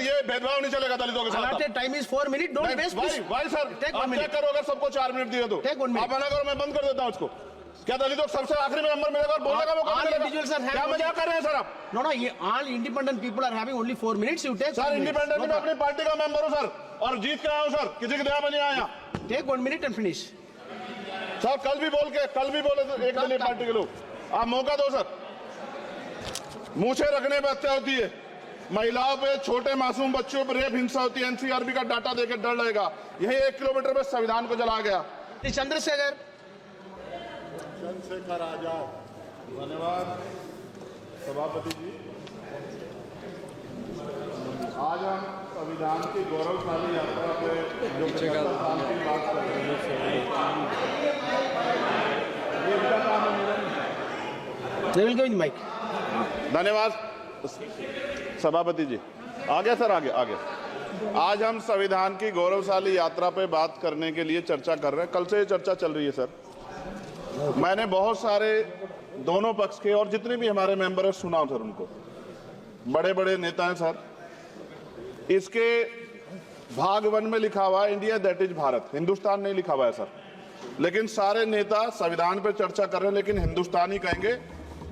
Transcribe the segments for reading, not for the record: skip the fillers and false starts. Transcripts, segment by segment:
ये भेदभाव नहीं चलेगा दलितों के साथ। Allotted time is 4 minutes. Don't waste. भाई सर, Take 1 आप minute. चेक करो, अगर सबको 4 मिनट दिए तो Take 1 minute. आप मना करो, मैं बंद कर देता हूँ उसको। क्या दलितों को सबसे आखिरी में नंबर मिलेगा और बोलने का मौका All मिलेगा? individuals are having क्या मजाक कर रहे हैं सर आप? No, all independent people are having only 4 minutes. You take. Sir 4 minutes. Independent No में अपनी problem. पार्टी का मेंबर हूँ सर, और जीत के आया हूँ सर, किसी की दया में नहीं आया। Take 1 minute and finish. Sir कल भी बोले तो एक दलीय पार्टी के लोग, आप मौका दो सर। मूछे रखने पर हत्या होती है, महिलाओं पे, छोटे मासूम बच्चों पर रेप हिंसा होती है। एनसीआरबी का डाटा देकर डर लगेगा। यही 1 किलोमीटर में संविधान को जला गया। चंद्रशेखर आजाद। धन्यवाद सभापति जी। आज हम संविधान की गौरवशाली यात्रा पे जो 75 साल की बात कर रहे हैं, ये इनका काम है। धन्यवाद सभापति जी। आगे सर, आगे। आज हम संविधान की गौरवशाली यात्रा पे बात करने के लिए चर्चा कर रहे हैं। कल से ये चर्चा चल रही है सर। मैंने बहुत सारे दोनों पक्ष के और जितने भी हमारे मेंबर हैं सुना सर, उनको बड़े बड़े नेता हैं सर। इसके भाग 1 में लिखा हुआ है India that is Bharat, Hindustan नहीं लिखा हुआ है सर। लेकिन सारे नेता संविधान पर चर्चा कर रहे हैं, लेकिन हिंदुस्तान ही कहेंगे,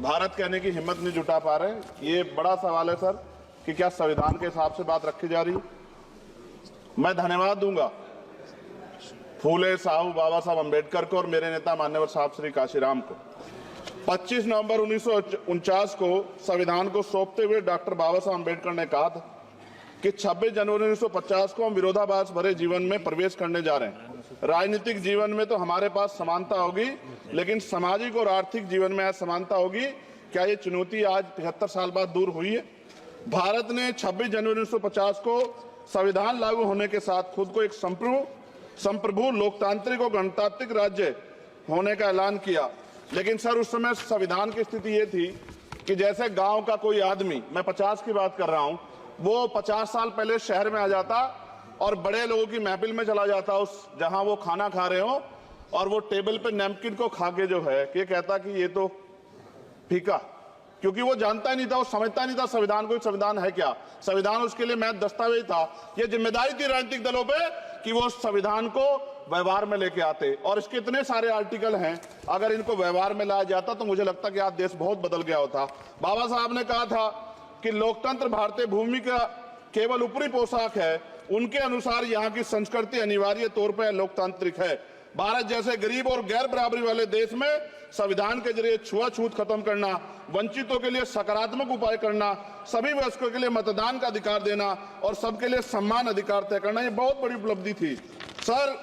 भारत कहने की हिम्मत नहीं जुटा पा रहे हैं। ये बड़ा सवाल है सर कि क्या संविधान के हिसाब से बात रखी जा रही है। मैं धन्यवाद दूंगा फूले साहू बाबा साहब अम्बेडकर को और मेरे नेता मान्यवर साहब श्री काशीराम को। 25 नवंबर 1949 को संविधान को सौंपते हुए डॉक्टर बाबा साहब अम्बेडकर ने कहा था कि 26 जनवरी 1950 को हम विरोधाभास भरे जीवन में प्रवेश करने जा रहे हैं। राजनीतिक जीवन में तो हमारे पास समानता होगी, लेकिन सामाजिक और आर्थिक जीवन में असमानता होगी। क्या ये चुनौती आज 73 साल बाद दूर हुई है? भारत ने 26 जनवरी 1950 को संविधान लागू होने के साथ खुद को एक संप्रभु लोकतांत्रिक और गणतांत्रिक राज्य होने का ऐलान किया। लेकिन सर उस समय संविधान की स्थिति ये थी कि जैसे गांव का कोई आदमी, मैं 50 की बात कर रहा हूं, वो 50 साल पहले शहर में आ जाता और बड़े लोगों की महफिल में चला जाता, उस जहां वो खाना खा रहे हो, और वो टेबल पे नैपकिन को खा के जो है कि कहता कि ये तो फीका, क्योंकि वो जानता ही नहीं था, वो समझता नहीं था संविधान को, संविधान है क्या। संविधान उसके लिए महज दस्तावेज था। ये जिम्मेदारी थी राजनीतिक दलों पे कि वो संविधान को व्यवहार में लेके आते। और इसके इतने सारे आर्टिकल हैं, अगर इनको व्यवहार में लाया जाता तो मुझे लगता कि आज देश बहुत बदल गया होता। बाबा साहब ने कहा था कि लोकतंत्र भारतीय भूमि का केवल ऊपरी पोशाक है, उनके अनुसार यहाँ की संस्कृति अनिवार्य तौर पर लोकतांत्रिक है। भारत जैसे गरीब और गैर बराबरी वाले देश में संविधान के जरिए छुआछूत खत्म करना, वंचितों के लिए सकारात्मक उपाय करना, सभी वयस्कों के लिए मतदान का अधिकार देना और सबके लिए सम्मान अधिकार तय करना, ये बहुत बड़ी उपलब्धि थी सर।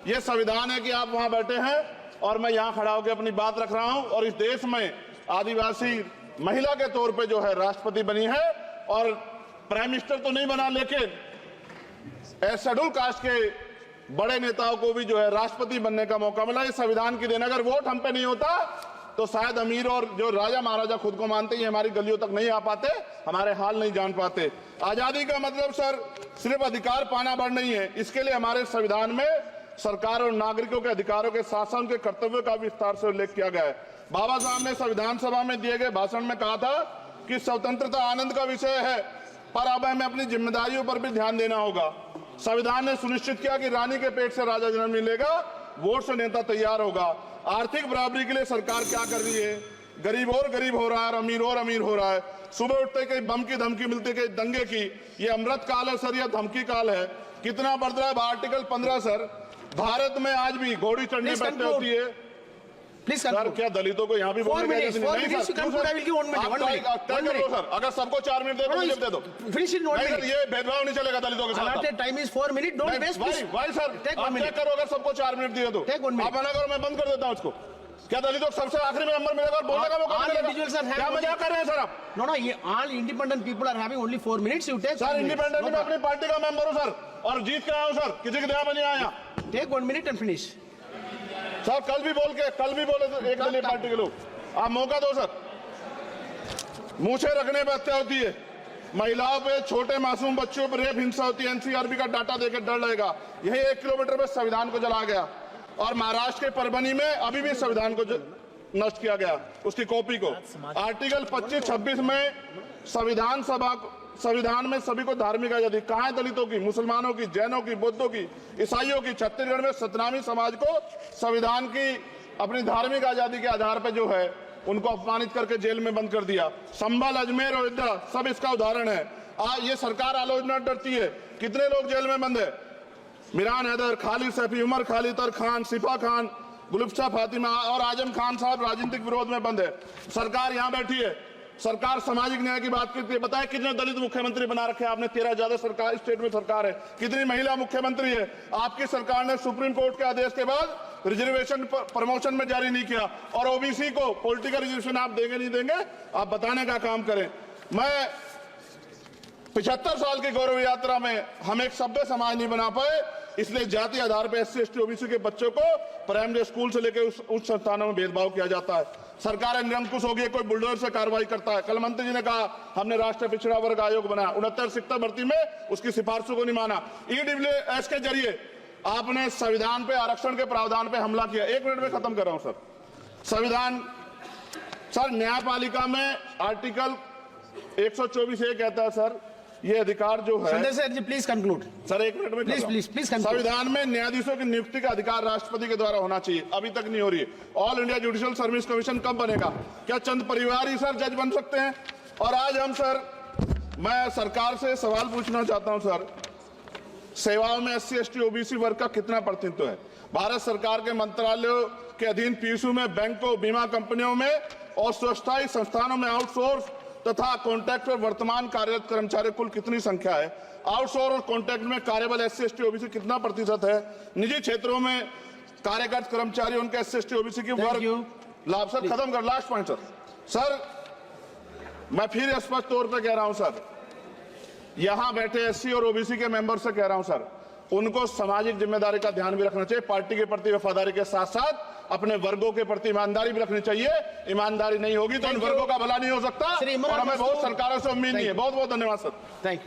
ये संविधान है कि आप वहां बैठे हैं और मैं यहाँ खड़ा होकर अपनी बात रख रहा हूं, और इस देश में आदिवासी महिला के तौर पे जो है राष्ट्रपति बनी है, और प्राइम मिनिस्टर तो नहीं बना, लेकिन शेड्यूल कास्ट के बड़े नेताओं को भी जो है राष्ट्रपति बनने का मौका मिला। ये संविधान की देन। अगर वोट हम पे नहीं होता तो शायद अमीर और जो राजा महाराजा खुद को मानते हैं हमारी गलियों तक नहीं आ पाते, हमारे हाल नहीं जान पाते। आजादी का मतलब सर सिर्फ अधिकार पाना भर नहीं है, इसके लिए हमारे संविधान में सरकार और नागरिकों के अधिकारों के साथ उनके कर्तव्यों का विस्तार से उल्लेख किया गया है। बाबा साहब ने संविधान सभा में दिए गए भाषण में कहा था कि स्वतंत्रता आनंद का विषय है, पर अब हमें अपनी जिम्मेदारियों पर भी ध्यान देना होगा। संविधान ने सुनिश्चित किया कि रानी के पेट से राजा जन्म नहीं लेगा, वोट से नेता तैयार होगा। आर्थिक बराबरी के लिए सरकार क्या कर रही है? गरीब और गरीब हो रहा है, अमीर और अमीर हो रहा है। सुबह उठते कहीं बम की धमकी मिलती, कहीं दंगे की। ये अमृत काल है सर या धमकी काल है? कितना बढ़ रहा है आर्टिकल 15 सर। भारत में आज भी घोड़ी चढ़ने बैठते होती है। सर क्या दलितों को यहाँ भी बोलने का नहीं सर? अगर सबको 4 मिनट दे दो ये भेदभाव नहीं चलेगा दलितों के साथ। Time is 4 minutes. Don't waste. भाई सर आप चेक करो, अगर सबको 4 मिनट दिए तो आप मना करो, मैं बंद कर देता हूँ उसको। क्या दलितों को सबसे आखिरी में नंबर मिलेगा और बोलने का मौका मिलेगा? क्या मजाक कर रहे हैं सर आप? No, all independent people are having only 4 minutes. You take. Sir independent में अपनी पार्टी का मेंबर हूँ सर, और जीत के आया हूँ सर, किसी की दया में नहीं आया। Take 1 minute and finish. Sir कल भी बोले तो एक दलीय पार्टी के लोग, आप मौका दो सर। मूछे रखने पर हत्या होती है, महिलाओं पे, छोटे मासूम बच्चों पर रेप हिंसा होती है। एनसीआरबी का डाटा देकर डर लगेगा। यही 1 किलोमीटर में संविधान को जला गया। और महाराष्ट्र के परभनी में अभी भी संविधान को नष्ट किया गया, उसकी कॉपी को। आर्टिकल 25-26 में संविधान सभा संविधान में सभी को धार्मिक आजादी, कहाँ है दलितों की, मुसलमानों की, जैनों की, बौद्धों की, ईसाइयों की? छत्तीसगढ़ में सतनामी समाज को संविधान की अपनी धार्मिक आजादी के आधार पर जो है उनको अपमानित करके जेल में बंद कर दिया। संभल, अजमेर, अयोध्या सब इसका उदाहरण है। आज ये सरकार आलोचना डरती है। कितने लोग जेल में बंद है? मिरान हैदर, खालिद सैफी, उमर खालिद खान, सिफा खान, गुलफ्शा फातिमा और आजम खान साहब राजनीतिक विरोध में बंद है। सरकार यहाँ बैठी है, सरकार सामाजिक न्याय की बात करती है। बताए कितने दलित मुख्यमंत्री बना रखे हैं आपने? 13 ज्यादा सरकार स्टेट में सरकार है। कितनी महिला मुख्यमंत्री है? आपकी सरकार ने सुप्रीम कोर्ट के आदेश के बाद रिजर्वेशन प्रमोशन में जारी नहीं किया। और ओबीसी को पॉलिटिकल रिजर्वेशन आप देंगे नहीं देंगे, आप बताने का काम करें। मैं 75 साल की गौरव यात्रा में हम एक सभ्य समाज नहीं बना पाए, इसलिए जाति आधार पर SC ST OBC के बच्चों को प्राइमरी स्कूल से लेकर उच्च संस्थानों में भेदभाव किया जाता है। सरकार निरंकुश हो गई, कोई बुलडोजर से कार्रवाई करता है। कल मंत्री जी ने कहा हमने राष्ट्रीय पिछड़ा वर्ग आयोग बनाया, 69 शिक्षक भर्ती में उसकी सिफारिशों को नहीं माना। EWS के जरिए आपने संविधान पे आरक्षण के प्रावधान पे हमला किया। 1 मिनट में खत्म कर रहा हूं सर। संविधान सर न्यायपालिका में आर्टिकल 124 ये कहता है सर, ये अधिकार जो है। Sanjay sir ji please conclude. Sir 1 minute में प्लीज संविधान में न्यायाधीशों की नियुक्ति का अधिकार राष्ट्रपति के द्वारा होना चाहिए, अभी तक नहीं हो रही है। All India judicial service commission कब बनेगा? क्या चंद परिवार ही सर जज बन सकते हैं? और आज हम सर, मैं सरकार से सवाल पूछना चाहता हूं सर, सेवाओं में SC ST OBC वर्ग का कितना प्रतिनिधित्व है? भारत सरकार के मंत्रालयों के अधीन PSU में, बैंकों, बीमा कंपनियों में और स्वच्छता संस्थानों में आउटसोर्स तथा कॉन्ट्रैक्ट पर वर्तमान कार्यरत कर्मचारी कुल कितनी संख्या है? आउटसोर्स और कॉन्ट्रैक्ट में कार्यबल SC ST OBC कितना प्रतिशत है? निजी क्षेत्रों में कार्यरत कर्मचारी उनके SC ST OBC की वर्ग लाभ। सर खत्म कर, लास्ट पॉइंट सर। सर मैं फिर स्पष्ट तौर पर कह रहा हूं सर, यहां बैठे SC और OBC के मेंबर से कह रहा हूं सर, उनको सामाजिक जिम्मेदारी का ध्यान भी रखना चाहिए। पार्टी के प्रति वफादारी के साथ साथ अपने वर्गों के प्रति ईमानदारी भी रखनी चाहिए। ईमानदारी नहीं होगी तो उन वर्गों का भला नहीं हो सकता, और हमें बहुत सरकारों से उम्मीद नहीं है। बहुत बहुत धन्यवाद सर। Thank you.